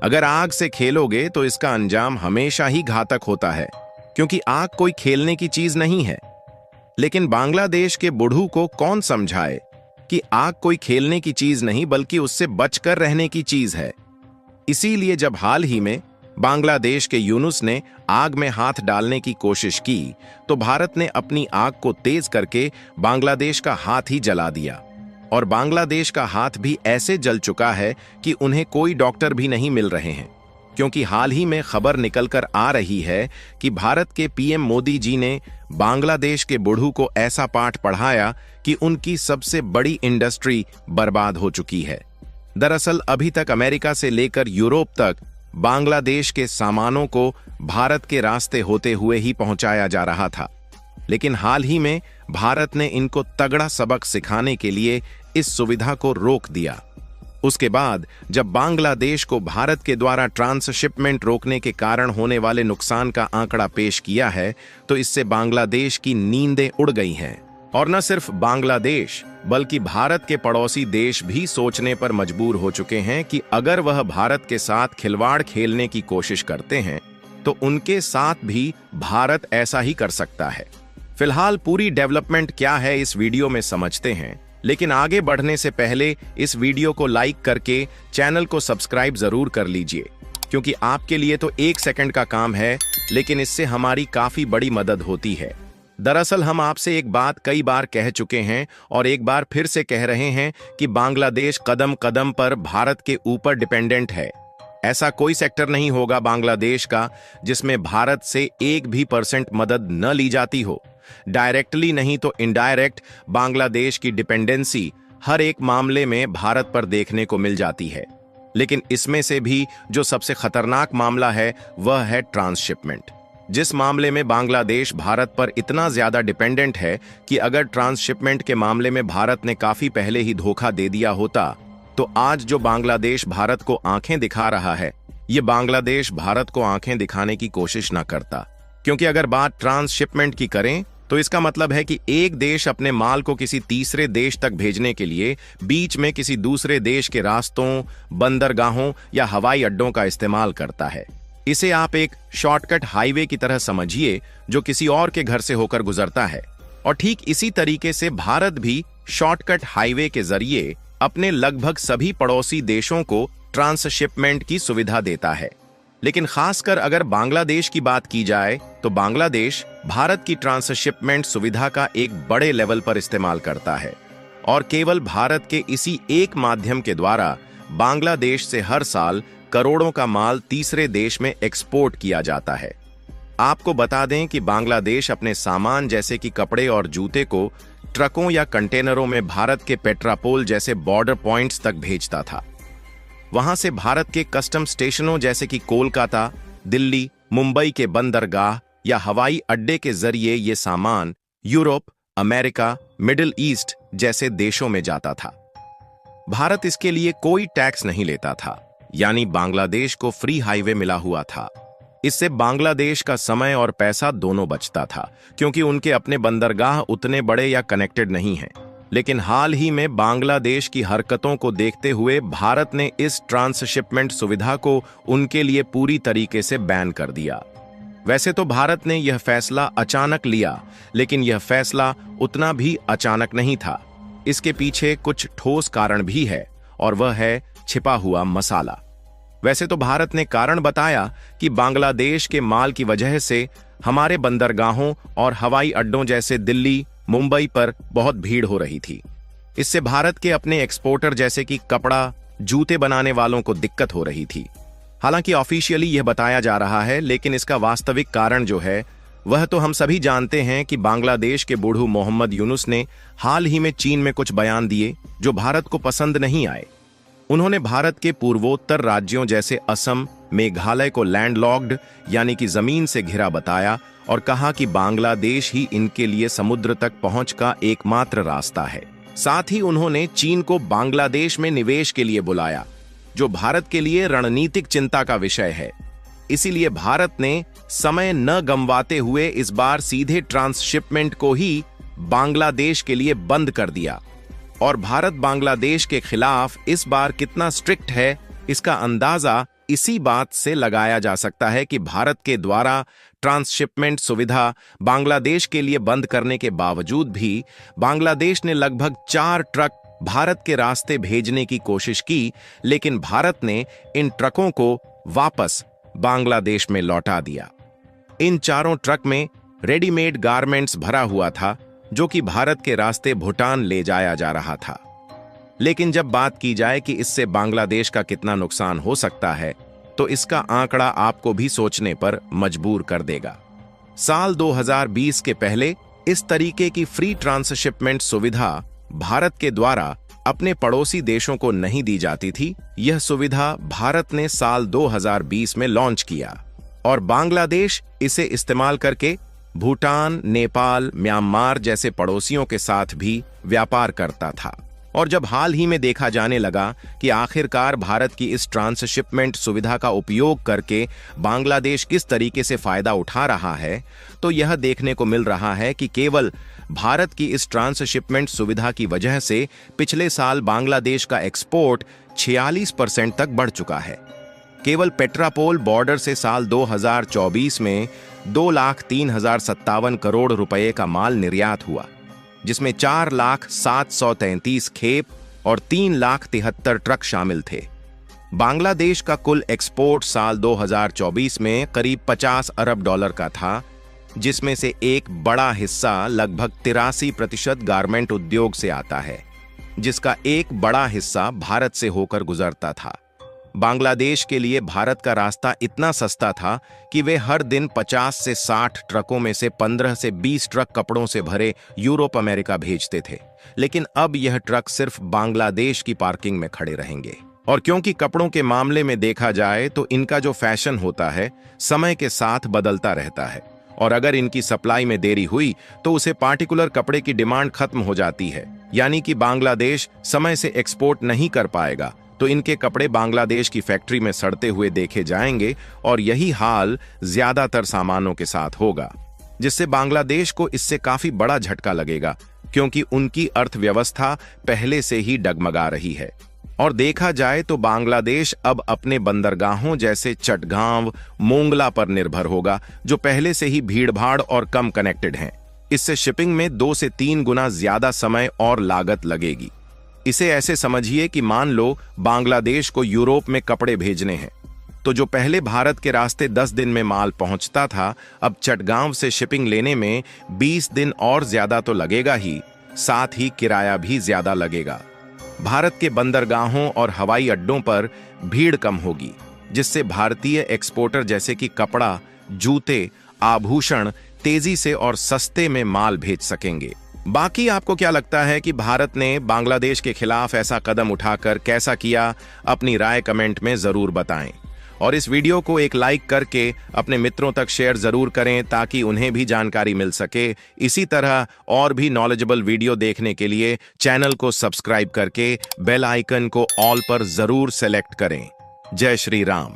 अगर आग से खेलोगे तो इसका अंजाम हमेशा ही घातक होता है, क्योंकि आग कोई खेलने की चीज नहीं है। लेकिन बांग्लादेश के बुढ़ू को कौन समझाए कि आग कोई खेलने की चीज नहीं बल्कि उससे बचकर रहने की चीज है। इसीलिए जब हाल ही में बांग्लादेश के यूनुस ने आग में हाथ डालने की कोशिश की तो भारत ने अपनी आग को तेज करके बांग्लादेश का हाथ ही जला दिया। और बांग्लादेश का हाथ भी ऐसे जल चुका है कि उन्हें कोई डॉक्टर भी नहीं मिल रहे हैं, क्योंकि हाल ही में खबर निकलकर आ रही है कि भारत के पीएम मोदी जी ने बांग्लादेश के बुढ़ू को ऐसा पाठ पढ़ाया कि उनकी सबसे बड़ी इंडस्ट्री बर्बाद हो चुकी है। दरअसल अभी तक अमेरिका से लेकर यूरोप तक बांग्लादेश के सामानों को भारत के रास्ते होते हुए ही पहुंचाया जा रहा था, लेकिन हाल ही में भारत ने इनको तगड़ा सबक सिखाने के लिए इस सुविधा को रोक दिया। उसके बाद जब बांग्लादेश को भारत के द्वारा ट्रांसशिपमेंट रोकने के कारण होने वाले नुकसान का आंकड़ा पेश किया है तो इससे बांग्लादेश की नींदें उड़ गई हैं। और न सिर्फ बांग्लादेश बल्कि भारत के पड़ोसी देश भी सोचने पर मजबूर हो चुके हैं कि अगर वह भारत के साथ खिलवाड़ खेलने की कोशिश करते हैं तो उनके साथ भी भारत ऐसा ही कर सकता है। फिलहाल पूरी डेवलपमेंट क्या है इस वीडियो में समझते हैं, लेकिन आगे बढ़ने से पहले इस वीडियो को लाइक करके चैनल को सब्सक्राइब जरूर कर लीजिए, क्योंकि आपके लिए तो 1 सेकंड का काम है, लेकिन इससे हमारी काफी बड़ी मदद होती है। दरअसल हम आपसे एक बात कई बार कह चुके हैं और एक बार फिर से कह रहे हैं कि बांग्लादेश कदम कदम पर भारत के ऊपर डिपेंडेंट है। ऐसा कोई सेक्टर नहीं होगा बांग्लादेश का जिसमें भारत से 1% भी मदद न ली जाती हो। डायरेक्टली नहीं तो इनडायरेक्ट बांग्लादेश की डिपेंडेंसी हर एक मामले में भारत पर देखने को मिल जाती है। लेकिन इसमें से भी जो सबसे खतरनाक मामला है वह है ट्रांसशिपमेंट, जिस मामले में बांग्लादेश भारत पर इतना ज्यादा डिपेंडेंट है कि अगर ट्रांसशिपमेंट के मामले में भारत ने काफी पहले ही धोखा दे दिया होता तो आज जो बांग्लादेश भारत को आंखें दिखा रहा है, ये बांग्लादेश भारत को आंखें दिखाने की कोशिश ना करता। क्योंकि अगर बात ट्रांसशिपमेंट की करें तो इसका मतलब है कि एक देश अपने माल को किसी तीसरे देश तक भेजने के लिए बीच में किसी दूसरे देश के रास्तों, बंदरगाहों या हवाई अड्डों का इस्तेमाल करता है। इसे आप एक शॉर्टकट हाईवे की तरह समझिए जो किसी और के घर से होकर गुजरता है। और ठीक इसी तरीके से भारत भी शॉर्टकट हाईवे के जरिए अपने लगभग सभी पड़ोसी देशों को ट्रांसशिपमेंट की सुविधा देता है। लेकिन खासकर अगर बांग्लादेश की बात की जाए तो बांग्लादेश भारत की ट्रांसशिपमेंट सुविधा का एक बड़े लेवल पर इस्तेमाल करता है और केवल भारत के इसी एक माध्यम के द्वारा बांग्लादेश से हर साल करोड़ों का माल तीसरे देश में एक्सपोर्ट किया जाता है। आपको बता दें कि बांग्लादेश अपने सामान जैसे कि कपड़े और जूते को ट्रकों या कंटेनरों में भारत के पेट्रापोल जैसे बॉर्डर पॉइंट्स तक भेजता था। वहां से भारत के कस्टम स्टेशनों जैसे कि कोलकाता, दिल्ली, मुंबई के बंदरगाह या हवाई अड्डे के जरिए ये सामान यूरोप, अमेरिका, मिडिल ईस्ट जैसे देशों में जाता था। भारत इसके लिए कोई टैक्स नहीं लेता था, यानी बांग्लादेश को फ्री हाईवे मिला हुआ था। इससे बांग्लादेश का समय और पैसा दोनों बचता था, क्योंकि उनके अपने बंदरगाह उतने बड़े या कनेक्टेड नहीं हैं। लेकिन हाल ही में बांग्लादेश की हरकतों को देखते हुए भारत ने इस ट्रांसशिपमेंट सुविधा को उनके लिए पूरी तरीके से बैन कर दिया। वैसे तो भारत ने यह फैसला अचानक लिया, लेकिन यह फैसला उतना भी अचानक नहीं था। इसके पीछे कुछ ठोस कारण भी है और वह है छिपा हुआ मसाला। वैसे तो भारत ने कारण बताया कि बांग्लादेश के माल की वजह से हमारे बंदरगाहों और हवाई अड्डों जैसे दिल्ली, मुंबई पर बहुत भीड़ हो रही थी। इससे भारत के अपने एक्सपोर्टर जैसे कि कपड़ा, जूते बनाने वालों को दिक्कत हो रही थी। हालांकि ऑफिशियली यह बताया जा रहा है, लेकिन इसका वास्तविक कारण जो है वह तो हम सभी जानते हैं कि बांग्लादेश के बुढ़ू मोहम्मद यूनुस ने हाल ही में चीन में कुछ बयान दिए जो भारत को पसंद नहीं आए। उन्होंने भारत के पूर्वोत्तर राज्यों जैसे असम, मेघालय को लैंडलॉक्ड यानी कि जमीन से घिरा बताया और कहा कि बांग्लादेश ही इनके लिए समुद्र तक पहुंच का एकमात्र रास्ता है। साथ ही उन्होंने चीन को बांग्लादेश में निवेश के लिए बुलाया, जो भारत के लिए रणनीतिक चिंता का विषय है। इसीलिए भारत ने समय न गंवाते हुए इस बार सीधे ट्रांसशिपमेंट को ही बांग्लादेश के लिए बंद कर दिया। और भारत बांग्लादेश के खिलाफ इस बार कितना स्ट्रिक्ट है इसका अंदाजा इसी बात से लगाया जा सकता है कि भारत के द्वारा ट्रांसशिपमेंट सुविधा बांग्लादेश के लिए बंद करने के बावजूद भी बांग्लादेश ने लगभग 4 ट्रक भारत के रास्ते भेजने की कोशिश की, लेकिन भारत ने इन ट्रकों को वापस बांग्लादेश में लौटा दिया। इन चारों ट्रक में रेडीमेड गारमेंट्स भरा हुआ था, जो कि भारत के रास्ते भूटान ले जाया जा रहा था। लेकिन जब बात की जाए कि इससे बांग्लादेश का कितना नुकसान हो सकता है, तो इसका आंकड़ा आपको भी सोचने पर मजबूर कर देगा। साल 2020 के पहले इस तरीके की फ्री ट्रांसशिपमेंट सुविधा भारत के द्वारा अपने पड़ोसी देशों को नहीं दी जाती थी। यह सुविधा भारत ने साल 2020 में लॉन्च किया और बांग्लादेश इसे इस्तेमाल करके भूटान, नेपाल, म्यांमार जैसे पड़ोसियों के साथ भी व्यापार करता था। और जब हाल ही में देखा जाने लगा कि आखिरकार भारत की इस ट्रांसशिपमेंट सुविधा का उपयोग करके बांग्लादेश किस तरीके से फायदा उठा रहा है, तो यह देखने को मिल रहा है कि केवल भारत की इस ट्रांसशिपमेंट सुविधा की वजह से पिछले साल बांग्लादेश का एक्सपोर्ट 46% तक बढ़ चुका है। केवल पेट्रापोल बॉर्डर से साल 2024 में 2,03,057 करोड़ रुपए का माल निर्यात हुआ, जिसमें 4,07,33 खेप और 3,73,000 ट्रक शामिल थे। बांग्लादेश का कुल एक्सपोर्ट साल 2024 में करीब 50 अरब डॉलर का था, जिसमें से एक बड़ा हिस्सा लगभग 83% गारमेंट उद्योग से आता है, जिसका एक बड़ा हिस्सा भारत से होकर गुजरता था। बांग्लादेश के लिए भारत का रास्ता इतना सस्ता था कि वे हर दिन 50 से 60 ट्रकों में से 15 से 20 ट्रक कपड़ों से भरे यूरोप अमेरिका भेजते थे। लेकिन अब यह ट्रक सिर्फ बांग्लादेश की पार्किंग में खड़े रहेंगे। और क्योंकि कपड़ों के मामले में देखा जाए तो इनका जो फैशन होता है समय के साथ बदलता रहता है, और अगर इनकी सप्लाई में देरी हुई तो उसे पार्टिकुलर कपड़े की डिमांड खत्म हो जाती है, यानी कि बांग्लादेश समय से एक्सपोर्ट नहीं कर पाएगा, तो इनके कपड़े बांग्लादेश की फैक्ट्री में सड़ते हुए देखे जाएंगे। और यही हाल ज्यादातर सामानों के साथ होगा, जिससे बांग्लादेश को इससे काफी बड़ा झटका लगेगा, क्योंकि उनकी अर्थव्यवस्था पहले से ही डगमगा रही है। और देखा जाए तो बांग्लादेश अब अपने बंदरगाहों जैसे चटगांव, मोंगला पर निर्भर होगा, जो पहले से ही भीड़भाड़ और कम कनेक्टेड हैं। इससे शिपिंग में 2 से 3 गुना ज्यादा समय और लागत लगेगी। इसे ऐसे समझिए कि मान लो बांग्लादेश को यूरोप में कपड़े भेजने हैं, तो जो पहले भारत के रास्ते 10 दिन में माल पहुंचता था, अब चटगांव से शिपिंग लेने में 20 दिन और ज्यादा तो लगेगा ही, साथ ही किराया भी ज्यादा लगेगा। भारत के बंदरगाहों और हवाई अड्डों पर भीड़ कम होगी, जिससे भारतीय एक्सपोर्टर जैसे कि कपड़ा, जूते, आभूषण तेजी से और सस्ते में माल भेज सकेंगे। बाकी आपको क्या लगता है कि भारत ने बांग्लादेश के खिलाफ ऐसा कदम उठाकर कैसा किया? अपनी राय कमेंट में जरूर बताएं और इस वीडियो को एक लाइक करके अपने मित्रों तक शेयर जरूर करें, ताकि उन्हें भी जानकारी मिल सके। इसी तरह और भी नॉलेजेबल वीडियो देखने के लिए चैनल को सब्सक्राइब करके बेल आइकन को ऑल पर जरूर सेलेक्ट करें। जय श्री राम।